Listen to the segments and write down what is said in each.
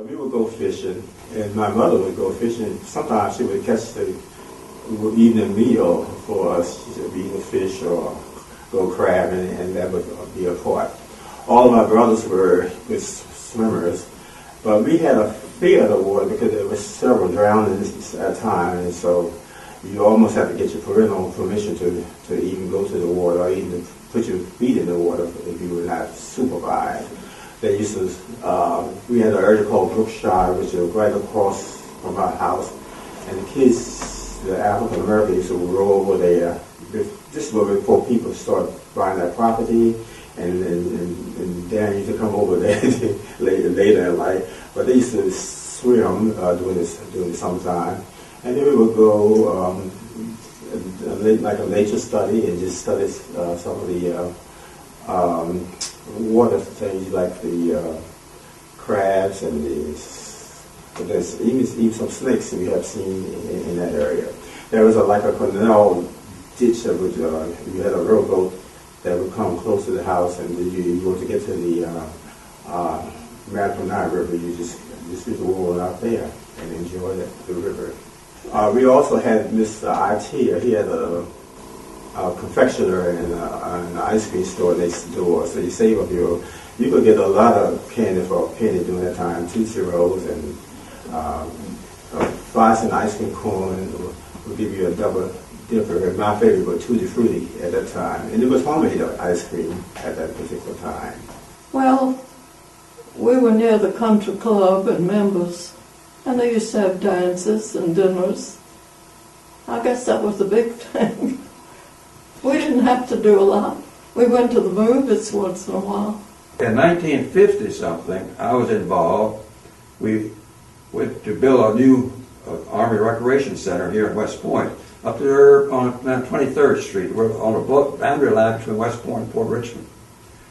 we would go fishing, and my mother would go fishing. Sometimes she would catch the evening meal for us. She would eat a fish or go crabbing, and that would be a part. All of my brothers were swimmers, but we had a fear of the water because there were several drownings at a time, and so you almost have to get your parental permission to even go to the water or even put your feet in the water if you were not supervised. They used to, we had an area called Brookshire, which is right across from our house, and the kids, the African Americans, used to roll over there. This was before people started buying that property, and Dan used to come over there later in life. But they used to swim during the summertime, and then we would go like a nature study and just study some of the water things like the crabs and there's even some snakes we have seen in that area. There was like a canal ditch that would you had a rowboat that would come close to the house, and you were to get to the Mackinac River. You just do the water out there and enjoy the river. We also had Mr. IT. He had a confectioner and an ice cream store next door. So you save up you could get a lot of candy for a penny during that time. Tootsie Rolls and 5-cent ice cream cone would give you a double dipper. My favorite was Tutti Frutti at that time. And it was homemade ice cream at that particular time. Well, we were near the country club and members, and they used to have dances and dinners. I guess that was the big thing. We didn't have to do a lot. We went to the movies once in a while. In 1950-something, I was involved. We went to build a new Army Recreation Center here in West Point, up there on 23rd Street. We're on a boundary line between West Point and Port Richmond.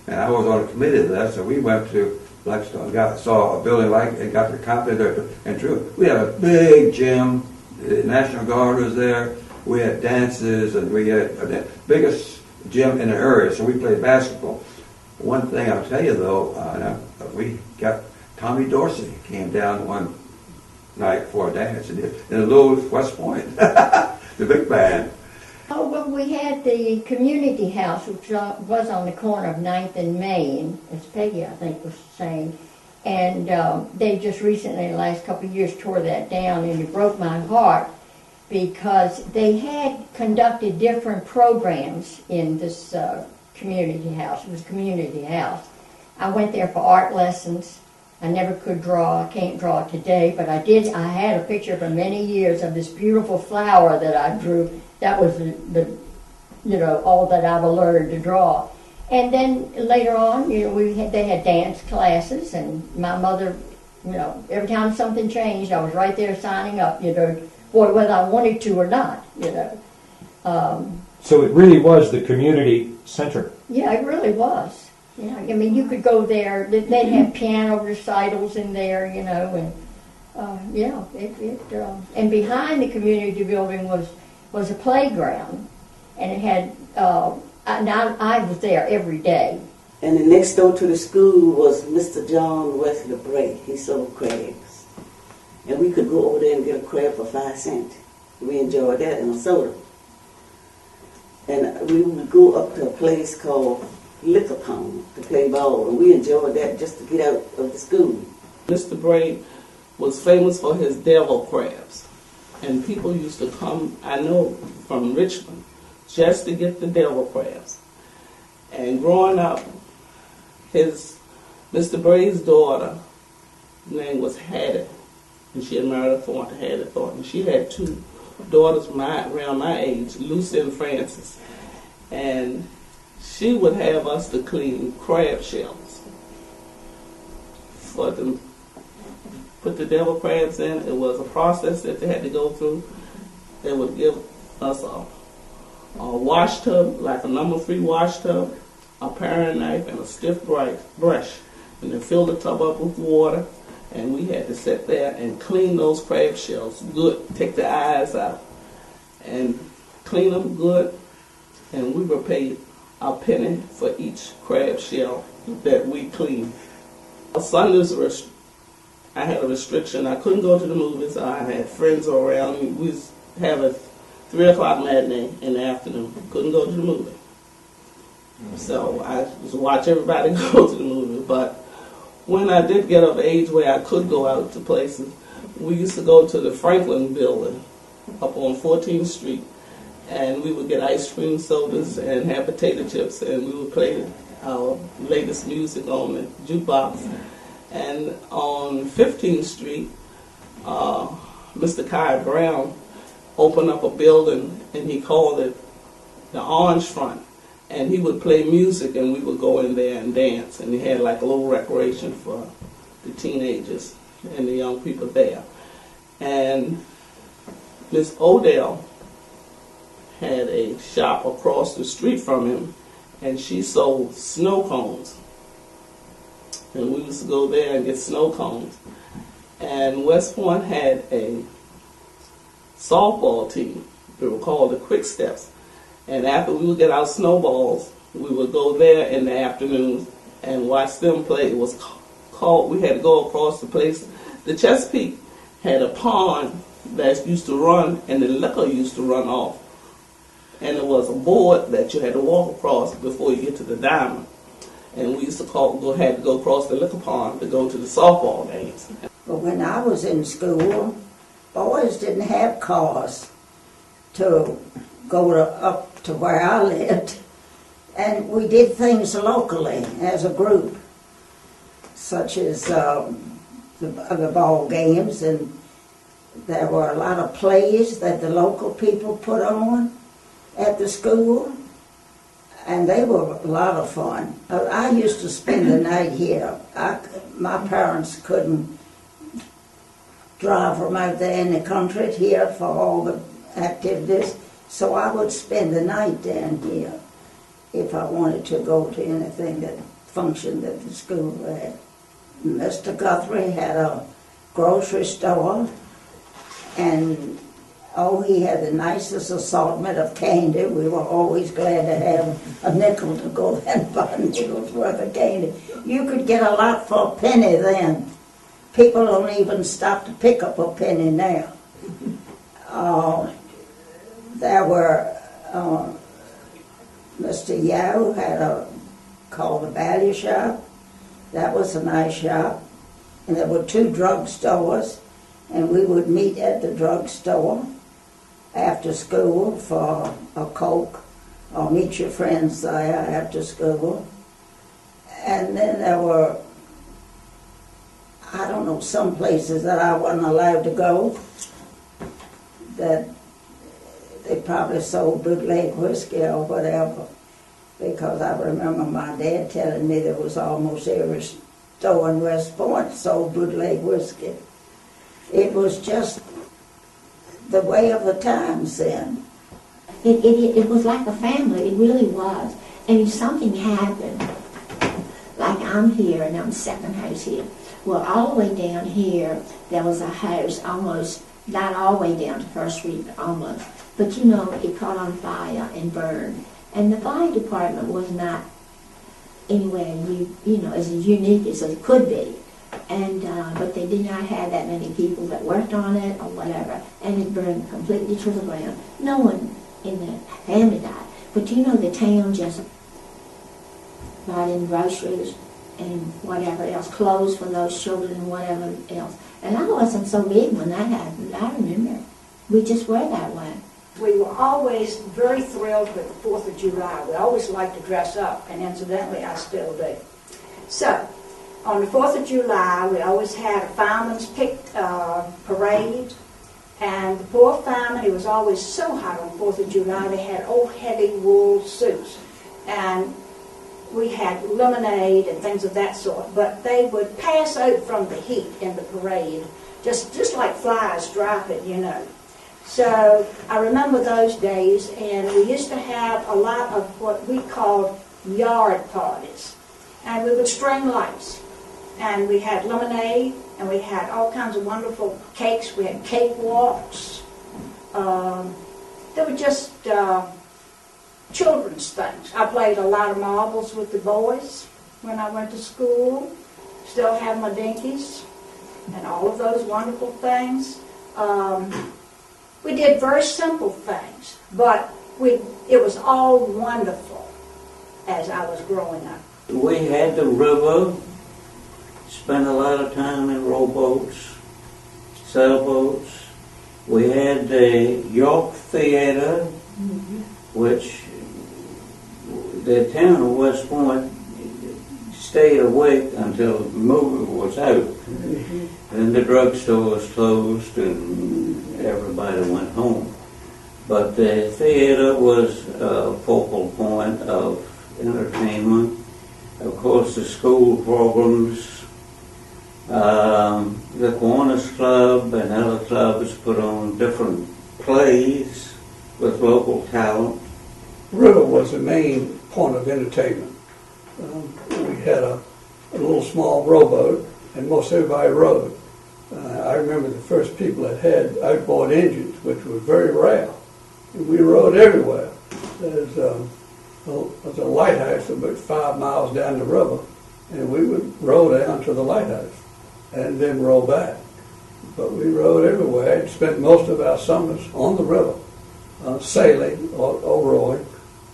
And I was on a committee of that, so we went to Blackstone, saw a building like and got the copy there and drew it. We had a big gym. The National Guard was there. We had dances, and we had the biggest gym in the area, so we played basketball. One thing I'll tell you, though, we got Tommy Dorsey came down one night for a dance in the little West Point, the big band. Oh, well, we had the community house, which was on the corner of 9th and Main, as Peggy, I think, was saying. And they just recently, in the last couple of years, tore that down, and it broke my heart because they had conducted different programs in this community house. It was a community house. I went there for art lessons. I never could draw. I can't draw today, but I did. I had a picture for many years of this beautiful flower that I drew. That was all that I've learned to draw. And then later on, they had dance classes, and my mother, every time something changed, I was right there signing up, whether I wanted to or not, So it really was the community center. Yeah, it really was. Yeah, I mean, you could go there. They'd have piano recitals in there, and and behind the community building was a playground, and it had. I was there every day. And the next door to the school was Mr. John Wesley Bray. He sold crabs. And we could go over there and get a crab for 5 cents. We enjoyed that and a soda. And we would go up to a place called Liquor Pond to play ball. And we enjoyed that just to get out of the school. Mr. Bray was famous for his devil crabs. And people used to come, I know, from Richmond, just to get the devil crabs. And growing up, Mr. Bray's daughter, name was Hattie, and she had married a Thornton, Hattie Thornton. She had 2 daughters around my age, Lucy and Frances. And she would have us to clean crab shells for them. Put the devil crabs in. It was a process that they had to go through. They would give us a wash tub, like a number 3 wash tub, a paring knife, and a stiff brush. And then fill the tub up with water, and we had to sit there and clean those crab shells good, take the eyes out, and clean them good, and we were paid a penny for each crab shell that we cleaned. Sundays were I had a restriction. I couldn't go to the movies. I had friends around me. We was have a 3 o'clock matinee in the afternoon. Couldn't go to the movie. So I just watch everybody go to the movie. But when I did get of age where I could go out to places, we used to go to the Franklin building up on 14th Street, and we would get ice cream sodas and have potato chips, and we would play our latest music on the jukebox. And on 15th Street, Mr. Kai Brown opened up a building, and he called it the Orange Front. And he would play music, and we would go in there and dance. And he had like a little recreation for the teenagers and the young people there. And Miss Odell had a shop across the street from him, and she sold snow cones. And we used to go there and get snow cones. And West Point had a softball team. They were called the Quick Steps. And after we would get our snowballs, we would go there in the afternoons and watch them play. It was called, we had to go across the place. The Chesapeake had a pond that used to run, and the liquor used to run off. And there was a board that you had to walk across before you get to the diamond. And we used to had to go across the liquor pond to go to the softball games. But when I was in school, boys didn't have cars to go up to where I lived, and we did things locally as a group, such as the ball games, and there were a lot of plays that the local people put on at the school, and they were a lot of fun. I used to spend the night here. My parents couldn't drive from out there in the country here for all the activities, so I would spend the night down here if I wanted to go to anything that functioned at the school had. Mr. Guthrie had a grocery store, and he had the nicest assortment of candy. We were always glad to have a nickel to go and buy a nickel's worth of candy. You could get a lot for a penny then. People don't even stop to pick up a penny now. There were, Mr. Yao had called the Value Shop. That was a nice shop. And there were 2 drugstores, and we would meet at the drugstore after school for a Coke, or meet your friends there after school. And then there were, I don't know, some places that I wasn't allowed to go, that they probably sold bootleg whiskey or whatever, because I remember my dad telling me there was almost every store in West Point sold bootleg whiskey. It was just the way of the times then. It was like a family, it really was. And if something happened, like I'm here and I'm second house here, well, all the way down here, there was a house almost, not all the way down to First Street, but almost. But you know, it caught on fire and burned. And the fire department was not anywhere, as unique as it could be. And but they did not have that many people that worked on it or whatever. And it burned completely to the ground. No one in the family died. But the town just brought in groceries and whatever else, clothes for those children and whatever else. And I wasn't so big when that happened. I remember. We just were that way. We were always very thrilled with the 4th of July. We always liked to dress up, and incidentally, I still do. So, on the 4th of July, we always had a fireman's parade, and the poor firemen, it was always so hot on the 4th of July, they had old heavy wool suits, and we had lemonade and things of that sort, but they would pass out from the heat in the parade, just like flies dropping, So I remember those days, and we used to have a lot of what we called yard parties. And we would string lights. And we had lemonade, and we had all kinds of wonderful cakes. We had cake walks. They were just children's things. I played a lot of marbles with the boys when I went to school. Still have my dinkies. and all of those wonderful things. We did very simple things, but it was all wonderful as I was growing up. We had the river, spent a lot of time in rowboats, sailboats. We had the York Theater, which the town of West Point stayed awake until the movie was out. Then the drugstore was closed and everybody went home. But the theater was a focal point of entertainment. Of course, the school programs, the Kiwanis Club and other clubs put on different plays with local talent. River was the main point of entertainment. We had a little small rowboat, and most everybody rowed. I remember the first people that had outboard engines, which was very rare. And we rowed everywhere. There's a lighthouse about 5 miles down the river, and we would row down to the lighthouse and then row back. But we rowed everywhere and spent most of our summers on the river, sailing or rowing,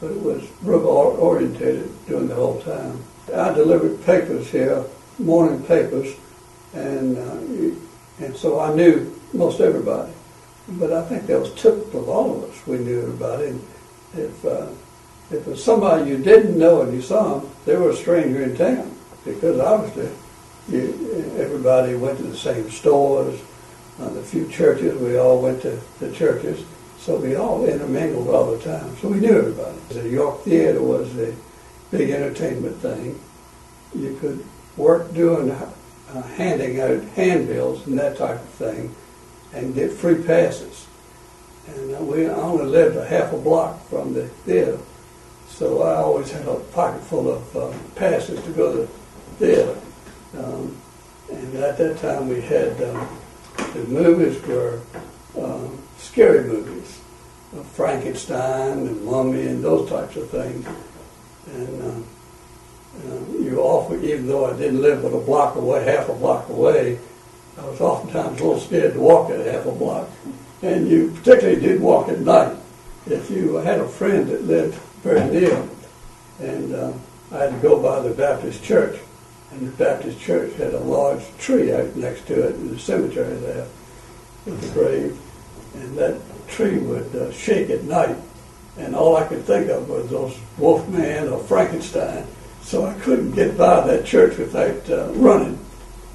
but it was river-orientated during the whole time. I delivered papers here, morning papers, and so I knew most everybody. But I think that was typical of all of us. We knew everybody. And if it was somebody you didn't know and you saw them, they were a stranger in town, because obviously everybody went to the same stores. The few churches, we all went to the churches, so we all intermingled all the time. So we knew everybody. The York Theater was the big entertainment thing. You could work doing handing out handbills and that type of thing, and get free passes. And we only lived a half a block from the theater, so I always had a pocket full of passes to go to the theater. And at that time we had, the movies were scary movies, Frankenstein and Mummy and those types of things. And you often, even though I didn't live but a block away, half a block away, I was oftentimes a little scared to walk at half a block. And you particularly did walk at night. If you had a friend that lived very near, and I had to go by the Baptist church, and the Baptist church had a large tree out next to it in the cemetery there with the grave, and that tree would shake at night, and all I could think of was those Wolfman or Frankenstein, so I couldn't get by that church without running.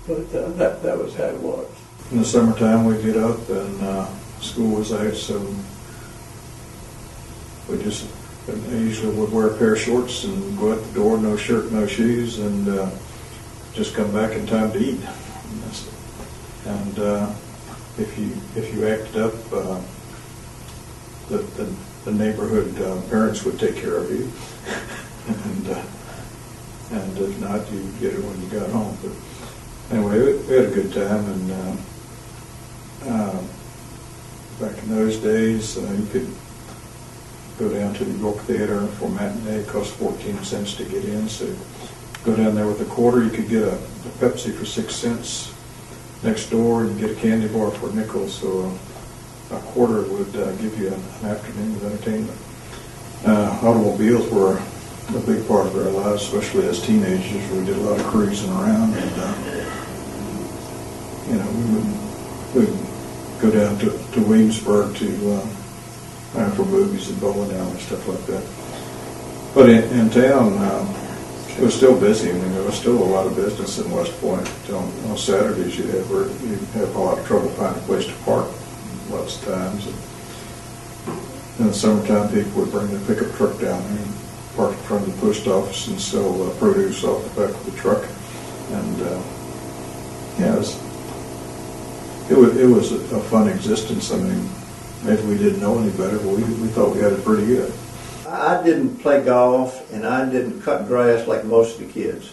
But that was how it was. In the summertime, we'd get up and school was out, so we usually would wear a pair of shorts and go out the door, no shirt, no shoes, and just come back in time to eat. And if you acted up, the neighborhood parents would take care of you, and if not, you'd get it when you got home. But anyway, we had a good time, and back in those days, you could go down to the York Theater for matinee. It cost 14 cents to get in, so go down there with a quarter. You could get a Pepsi for 6 cents. Next door, you could get a candy bar for a nickel, so a quarter would give you an afternoon of entertainment. Automobiles were a big part of our lives, especially as teenagers. We did a lot of cruising around, and we would go down to Williamsburg for movies and bowling alley and stuff like that. But in town, it was still busy. I mean, there was still a lot of business in West Point. On Saturdays, you'd have a lot of trouble finding a place to park lots of times. And in the summertime, people would bring their pickup truck down there and park in front of the post office and sell produce off the back of the truck. And it was a fun existence. I mean, maybe we didn't know any better, but we thought we had it pretty good. I didn't play golf, and I didn't cut grass like most of the kids.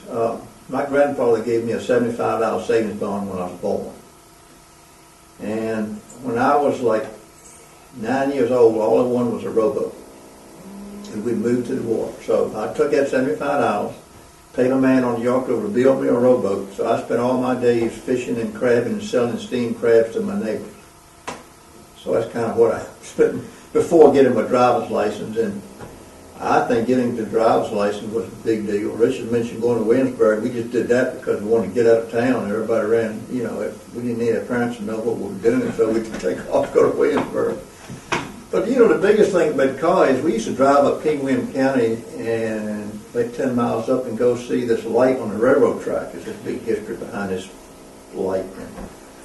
My grandfather gave me a $75 savings bond when I was born. And when I was like 9 years old, all I wanted was a rowboat. And we moved to the water. So I took that $75, paid a man on the York River to build me a rowboat. So I spent all my days fishing and crabbing and selling steamed crabs to my neighbors. So that's kind of what I spent before getting my driver's license. And I think getting the driver's license was a big deal. Richard mentioned going to Williamsburg. We just did that because we wanted to get out of town. Everybody ran, you know, we didn't need our parents to know what we were doing, so we could take off to go to Williamsburg. But, you know, the biggest thing about the car is we used to drive up King William County and like 10 miles up and go see this light on the railroad track. There's this big history behind this light.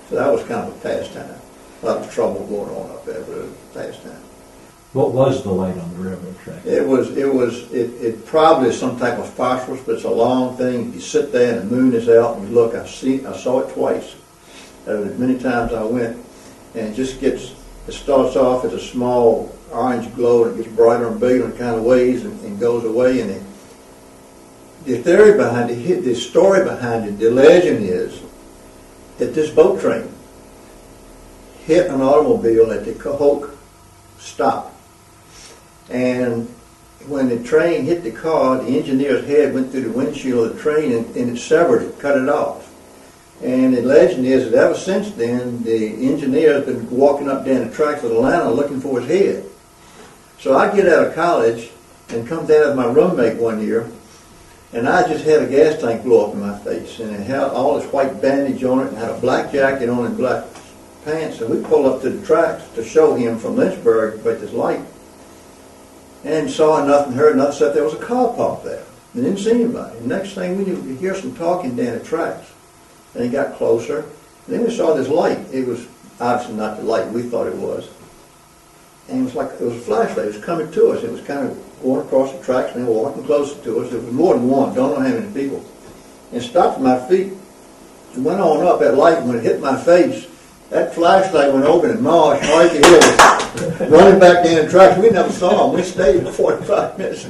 So that was kind of a pastime. A lot of trouble going on up there, but it was a pastime. What was the light on the railroad track? It probably is some type of phosphorus, but it's a long thing. You sit there and the moon is out and you look. I saw it twice. As many times I went, and it starts off as a small orange glow and it gets brighter and bigger and kind of waves and goes away. And the theory behind it, the story behind it, the legend is that this boat train hit an automobile at the Cahoke stop. And when the train hit the car, the engineer's head went through the windshield of the train and it severed it, cut it off. And the legend is that ever since then, the engineer has been walking up down the tracks of Atlanta looking for his head. So I get out of college and come down with my roommate one year, and I just had a gas tank blow up in my face, and it had all this white bandage on it, and had a black jacket on and black pants, and we pulled up to the tracks to show him from Lynchburg about this light. And saw nothing, heard nothing, except there was a car parked there. And didn't see anybody. The next thing we knew, we hear some talking down the tracks. And it got closer. And then we saw this light. It was obviously not the light we thought it was. And it was a flashlight. It was coming to us. It was kind of going across the tracks and then walking closer to us. It was more than one. Don't know how many people. And it stopped at my feet. It went on up that light. When it hit my face, that flashlight went open and Marsh, all you could hear was running back down the tracks. We never saw him. We stayed for 45 minutes.